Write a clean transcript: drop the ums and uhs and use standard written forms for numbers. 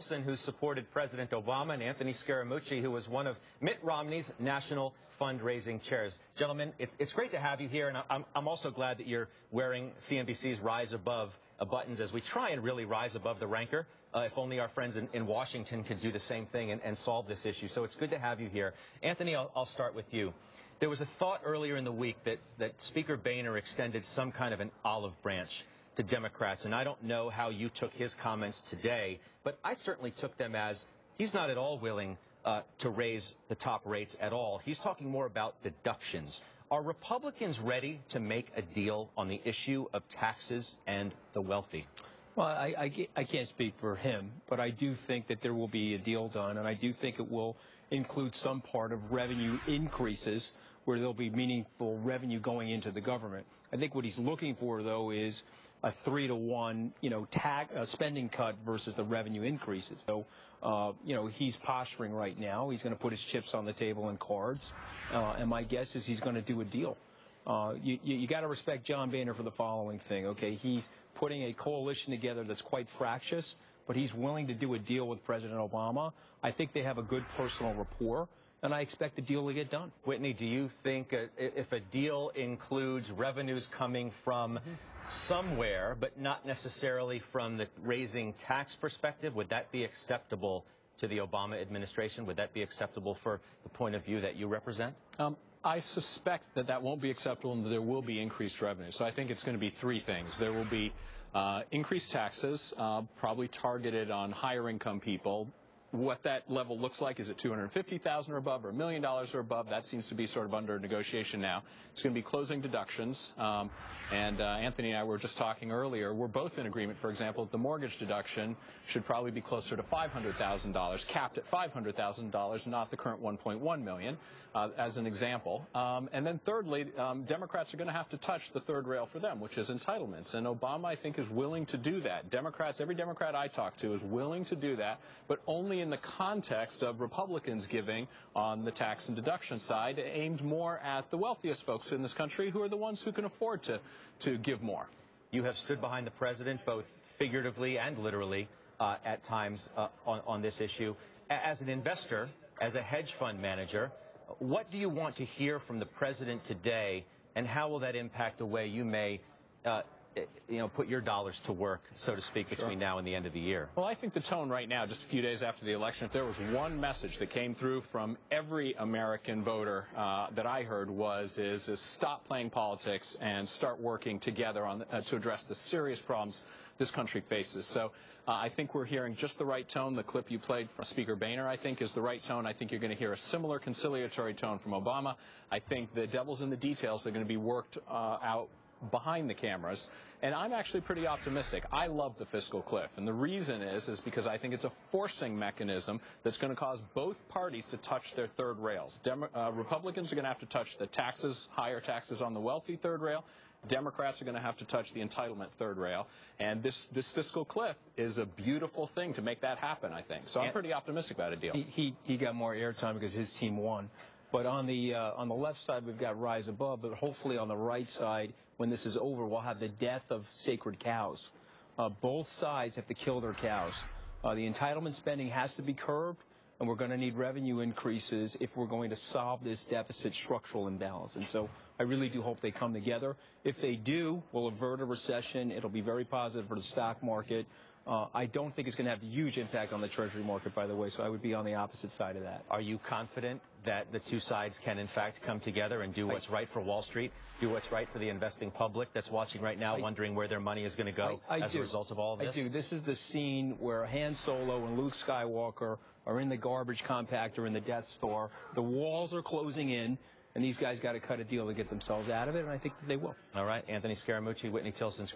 Tilson, who supported President Obama, and Anthony Scaramucci, who was one of Mitt Romney's national fundraising chairs. Gentlemen, it's great to have you here, and I'm also glad that you're wearing CNBC's Rise Above buttons as we try and really rise above the rancor. If only our friends in Washington could do the same thing and solve this issue. So it's good to have you here. Anthony, I'll start with you. There was a thought earlier in the week that Speaker Boehner extended some kind of an olive branch to Democrats, and I don't know how you took his comments today, but I certainly took them as he's not at all willing to raise the top rates at all. He's talking more about deductions. Are Republicans ready to make a deal on the issue of taxes and the wealthy? Well, I can't speak for him, but I do think that there will be a deal done, and I do think it will include some part of revenue increases where there'll be meaningful revenue going into the government. I think what he's looking for, though, is a 3-to-1, spending cut versus the revenue increases. So, he's posturing right now. He's going to put his chips on the table in cards, and my guess is he's going to do a deal. You got to respect John Boehner for the following thing, okay? He's putting a coalition together that's quite fractious, but he's willing to do a deal with President Obama. I think they have a good personal rapport, and I expect the deal to get done. Whitney, do you think if a deal includes revenues coming from somewhere, but not necessarily from the raising tax perspective, would that be acceptable to the Obama administration? Would that be acceptable for the point of view that you represent? I suspect that won't be acceptable and that there will be increased revenue. So I think it's going to be three things. There will be increased taxes, probably targeted on higher income people. What that level looks like, is it $250,000 or above or $1 million or above? That seems to be sort of under negotiation now. It's going to be closing deductions. Anthony and I were just talking earlier. We're both in agreement, for example, that the mortgage deduction should probably be closer to $500,000, capped at $500,000, not the current $1.1 million, as an example. And then thirdly, Democrats are going to have to touch the third rail for them, which is entitlements. And Obama, I think, is willing to do that. Democrats, every Democrat I talk to is willing to do that, but only in the context of Republicans giving on the tax and deduction side, aimed more at the wealthiest folks in this country, who are the ones who can afford to give more. You have stood behind the president, both figuratively and literally, at times on this issue. As an investor, as a hedge fund manager, what do you want to hear from the president today, and how will that impact the way you may put your dollars to work, so to speak, between now and the end of the year? Well, I think the tone right now, just a few days after the election, if there was one message that came through from every American voter that I heard is stop playing politics and start working together on to address the serious problems this country faces. So I think we're hearing just the right tone. The clip you played from Speaker Boehner, I think, is the right tone. I think you're going to hear a similar conciliatory tone from Obama. I think the devil's in the details. Are going to be worked out behind the cameras, and I'm actually pretty optimistic. I love the fiscal cliff, and the reason is because I think it's a forcing mechanism that's going to cause both parties to touch their third rails. Republicans are going to have to touch the taxes, higher taxes on the wealthy third rail. Democrats are going to have to touch the entitlement third rail, and this fiscal cliff is a beautiful thing to make that happen, I think. So I'm pretty optimistic about a deal. He got more airtime because his team won. But on the left side, we've got Rise Above, but hopefully on the right side, when this is over, we'll have the death of sacred cows. Both sides have to kill their cows. The entitlement spending has to be curbed, and we're going to need revenue increases if we're going to solve this deficit structural imbalance. And so I really do hope they come together. If they do, we'll avert a recession. It'll be very positive for the stock market. I don't think it's going to have a huge impact on the Treasury market, by the way, so I would be on the opposite side of that. Are you confident that the two sides can, in fact, come together and do what's right for Wall Street, do what's right for the investing public that's watching right now, wondering where their money is going to go as a result of all of this? I do. This is the scene where Han Solo and Luke Skywalker are in the garbage compactor in the Death Star. The walls are closing in, and these guys got to cut a deal to get themselves out of it, and I think that they will. All right. Anthony Scaramucci, Whitney Tilson.